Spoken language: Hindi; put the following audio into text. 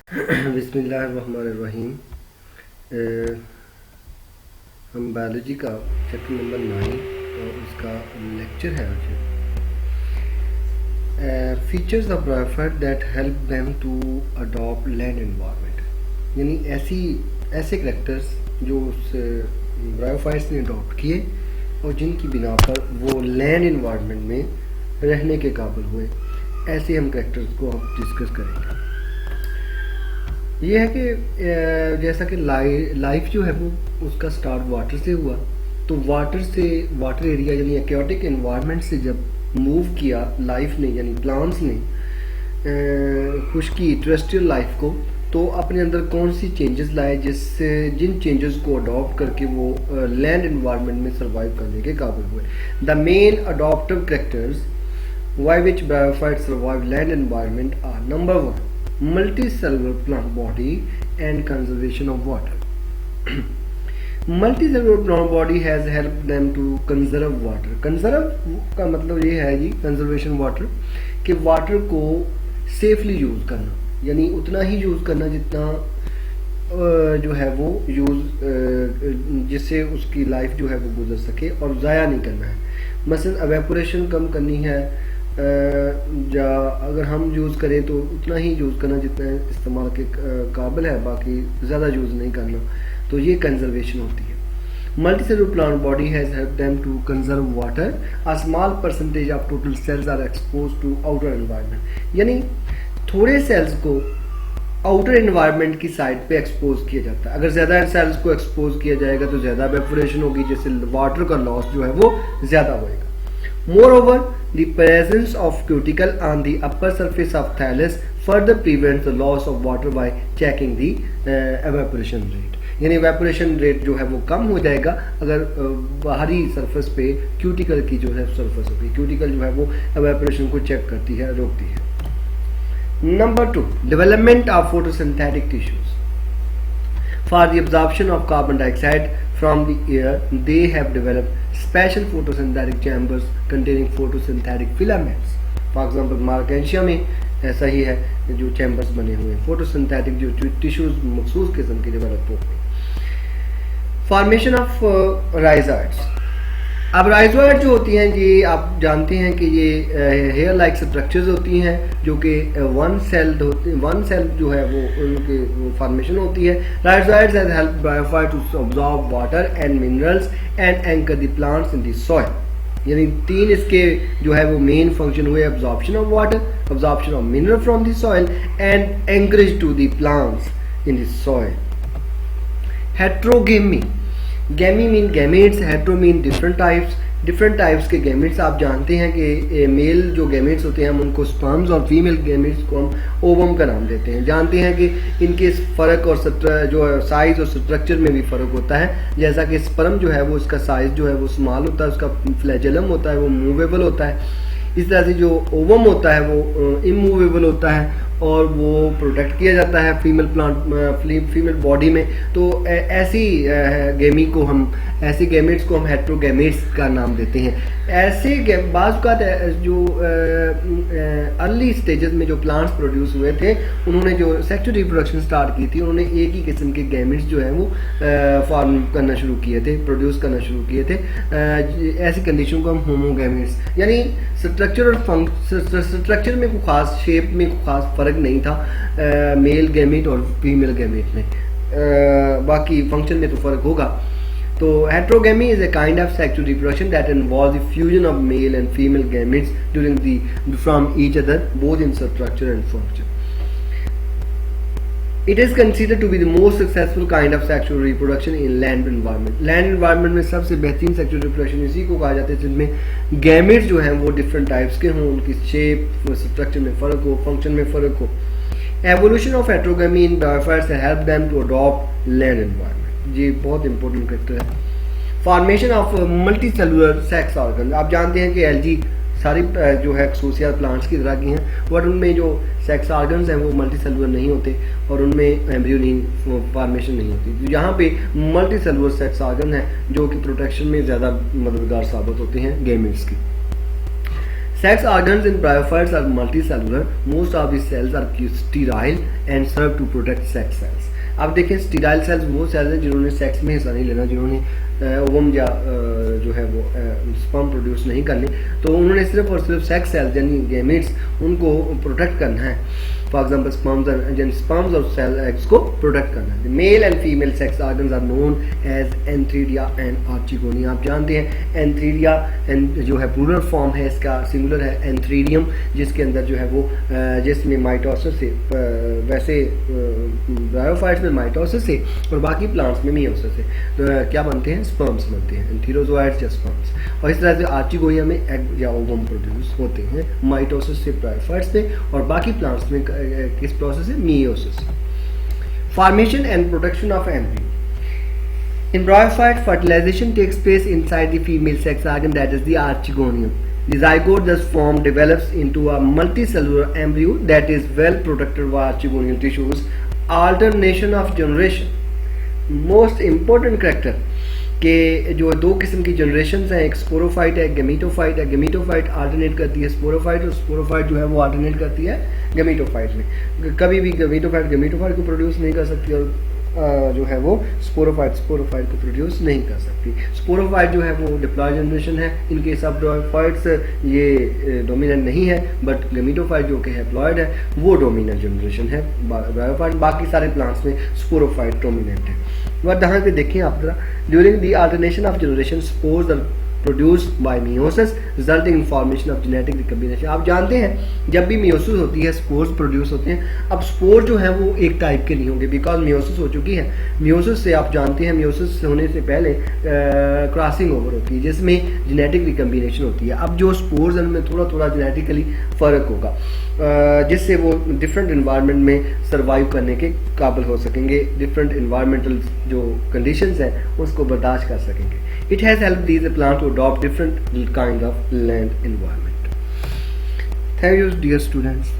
बिस्मिल्लाहिर्रहमानिर्रहीम। हम बायोलॉजी का चैप्टर नंबर 9 और उसका लेक्चर है आज। Features of bryophyte that help them to adopt land environment, यानी ऐसे करेक्टर्स जो उस ब्रायोफाइट्स ने अडॉप्ट किए और जिनकी बिना पर वो लैंड एनवायरनमेंट में रहने के काबिल हुए। ऐसे हम करेक्टर्स को हम डिस्कस करेंगे। ये है कि जैसा कि लाइफ जो है वो उसका स्टार्ट वाटर से हुआ, तो वाटर एरिया यानी एक्वाटिक एनवायरनमेंट से जब मूव किया लाइफ ने यानी प्लांट्स ने खुश्की टेरेस्ट्रियल लाइफ को, तो अपने अंदर कौन सी चेंजेस लाए जिससे जिन चेंजेस को अडॉप्ट करके वो लैंड एनवायरनमेंट में सर्वाइव करने के काबिल हुए। The main adaptive characters by which bryophyte survive land environment are: number 1, multicellular plant body and conservation of water. Multicellular plant body has helped them to conserve water. Conserve का मतलब ये है जी कंजर्वेशन वाटर, कि वाटर को सेफली यूज़ करना, यानी उतना ही यूज़ करना जितना जो है वो जिससे उसकी लाइफ जो है वो गुजर सके और ज़ाया नहीं करना है। मसलन एवेपोरेशन कम करनी है, या अगर हम यूज़ करें तो उतना ही यूज़ करना जितना इस्तेमाल के काबिल है, बाकी ज़्यादा यूज़ नहीं करना। तो ये कंजर्वेशन होती है। Multicellular plant body has help them to conserve water. A small percentage of total cells are expose to outer environment, यानी थोड़े सेल्स को आउटर एनवायरनमेंट की साइड पे एक्सपोज किया जाता है। अगर ज़्यादा सेल्स को एक्सपोज किया जाएगा तो ज़्यादा एवेपोरेशन होगी, जिससे वाटर का लॉस जो है वो ज़्यादा होएगा। Moreover, the presence of cuticle on the upper surface of thallus further prevents the loss of water by checking the evaporation rate. यानी evaporation rate जो है वो कम हो जाएगा अगर बाहरी सरफेस पे क्यूटिकल की जो है सरफेस होगी। क्यूटिकल जो है वो evaporation को चेक करती है, रोकती है। Number 2, development of photosynthetic tissues. For the absorption of carbon dioxide from the air, they have developed special photosynthetic chambers containing photosynthetic filaments. For example, Marchantia में ऐसा ही है, जो चैम्बर्स बने हुए हैं फोटोसिंथेटिक, जो टिश्यूज मखसूस किस्म के डेवलप हो गए। Formation of rhizoids. अब राइजोइड जो होती हैं जी, आप जानते हैं कि ये हेयर लाइक स्ट्रक्चर्स होती हैं जो कि वन सेल जो है वो उनकी फॉर्मेशन होती है। Rhizoids has help bryophyte to absorb water and minerals and anchor the plants in the soil. यानी 3 इसके जो है वो मेन फंक्शन हुए: absorption of water, absorption of mineral from the soil and anchorage to the plants in the soil. Heterogamy, gamy mean gametes, hetero mean different types के गैमेट्स। आप जानते हैं कि मेल जो गैमेट्स होते हैं हम उनको स्पर्म्स और फीमेल गैमेट्स को हम ओवम का नाम देते हैं। जानते हैं कि इनके फ़र्क और जो साइज़ और स्ट्रक्चर में भी फ़र्क होता है। जैसा कि स्पर्म जो है वो उसका साइज़ जो है वो स्मॉल होता है, उसका फ्लैजेलम होता है वो मूवेबल होता है। इस तरह से जो ओवम होता है वो इमूवेबल होता है और वो प्रोटेक्ट किया जाता है फीमेल बॉडी में। तो ऐसी गैमेट्स को हम हेट्रोगैमेट्स का नाम देते हैं। ऐसे बाज़ का जो अर्ली स्टेजेस में जो प्लांट्स प्रोड्यूस हुए थे, उन्होंने जो सेक्सुअल रिप्रोडक्शन स्टार्ट की थी, उन्होंने एक ही किस्म के गैमेट्स जो है वो फॉर्म करना शुरू किए थे, प्रोड्यूस करना शुरू किए थे। ऐसी कंडीशन को हम होमोगैमेट्स, यानी स्ट्रक्चर में कोई खास शेप में कोई खास फर्क नहीं था मेल गैमेट और फीमेल गैमेट में, बाकी फंक्शन में तो फर्क होगा। तो हेट्रोगेमी is a kind of sexual reproduction that involves the fusion of male and female gametes from each other both in structure and function. It is considered to be the most successful kind of sexual reproduction in land environment. Land environment में सबसे बेहतरीन sexual reproduction इसी को कहा जाता है जिनमें gametes जो हैं वो different types के हों, उनकी shape, structure में फ़र्क हो, function में फ़र्क हो। Evolution of heterogamy in biophytes help them to adopt land environment. ये बहुत इंपॉर्टेंट फैक्टर है। Formation of multi cellular sex organ. आप जानते हैं कि एल्गी सारी जो है एक्सोसिया प्लांट्स की तरह की हैं, बट उनमें जो सेक्स ऑर्गन्स हैं वो मल्टी सेलुलर नहीं होते और उनमें एम्ब्रियोनिन फॉर्मेशन नहीं होती। तो यहाँ पे मल्टी सेलुलर सेक्स ऑर्गन है जो कि प्रोटेक्शन में ज़्यादा मददगार साबित होते हैं गैमेट्स की। Sex organs in bryophytes are multicellular. Most of these cells are sterile and serve to protect sex cells. अब देखें स्टीराइल सेल्स वो सेल्स हैं जिन्होंने सेक्स में हिस्सा नहीं लेना, जिन्होंने ओवम या जो है वो स्पर्म प्रोड्यूस नहीं करनी, तो उन्होंने सिर्फ और सिर्फ सेक्स सेल्स यानी गैमेट्स उनको प्रोटेक्ट करना है. फॉर एग्जाम्पल स्पर्म्स और सेल एग्स को प्रोटेक्ट करना है. Male and female sex organs are known as antheridia and archegonia. आप जानते हैं एंथ्रीडिया एंड जो है प्लूरल फॉर्म है इसका, सिंगुलर है एंथ्रीडियम, जिसके अंदर जो है वो जिसमें माइटोसिस से वैसे ब्रायोफाइट्स में माइटोसिस से और बाकी प्लांट्स में मियोसिस से तो क्या बनते हैं, स्पर्म्स बनते हैं, एंथीरोजोइड्स या स्पर्म्स. और इस तरह से आर्चिगोनिया में एग या ओवम प्रोड्यूस होते हैं माइटोसिस से ब्रायोफाइट्स में, और बाकी प्लांट्स में किस प्रोसेस है, meiosis. Formation and protection of embryo. In bryophyte, fertilization takes place inside the female sex organ, that is the archegonium. The zygote thus formed develops into a multicellular embryo that is well protected by archegonial tissues. Alternation of generation, most important character के जो दो किस्म की जनरेशन हैं, एक स्पोरोफाइट है, गेमीटोफाइट है. गेमीटोफाइट अल्टरनेट करती है स्पोरोफाइट, और स्पोरोफाइट जो है वो अल्टरनेट करती है गेमीटोफाइट में. कभी भी गेमीटोफाइट को प्रोड्यूस नहीं कर सकती, और जो है वो स्पोरोफाइट को प्रोड्यूस नहीं कर सकती. स्पोरोफाइट जो है वो डिप्लॉय जनरेशन है. इन केस ऑफ ब्रायोफाइट्स ये डोमिनेंट नहीं है, बट गेमीटोफाइट जो कि हैप्लॉइड है वो डोमिनेंट जनरेशन है ब्रायोफाइट. बाकी सारे प्लांट्स में स्पोरोफाइट डोमिनेंट है. वह यहाँ पे देखें आप जरा, during the alternation of generation spores are produced by meiosis resulting in formation of genetic recombination. आप जानते हैं जब भी मियोसिस होती है स्पोर्स प्रोड्यूस होते हैं. अब स्पोर जो है वो एक टाइप के नहीं होंगे बिकॉज मियोसिस हो चुकी है. मियोसिस से आप जानते हैं मियोसिस होने से पहले क्रॉसिंग ओवर होती है जिसमें जेनेटिक रिकम्बिनेशन होती है. अब जो स्पोर्स हैं उनमें थोड़ा थोड़ा जेनेटिकली फ़र्क होगा जिससे वो डिफरेंट इन्वायरमेंट में सर्वाइव करने के काबिल हो सकेंगे, डिफरेंट इन्वायरमेंटल जो कंडीशंस हैं उसको बर्दाश्त कर सकेंगे. It has helped these plants to adopt different kind of land environment. Thank you, dear students.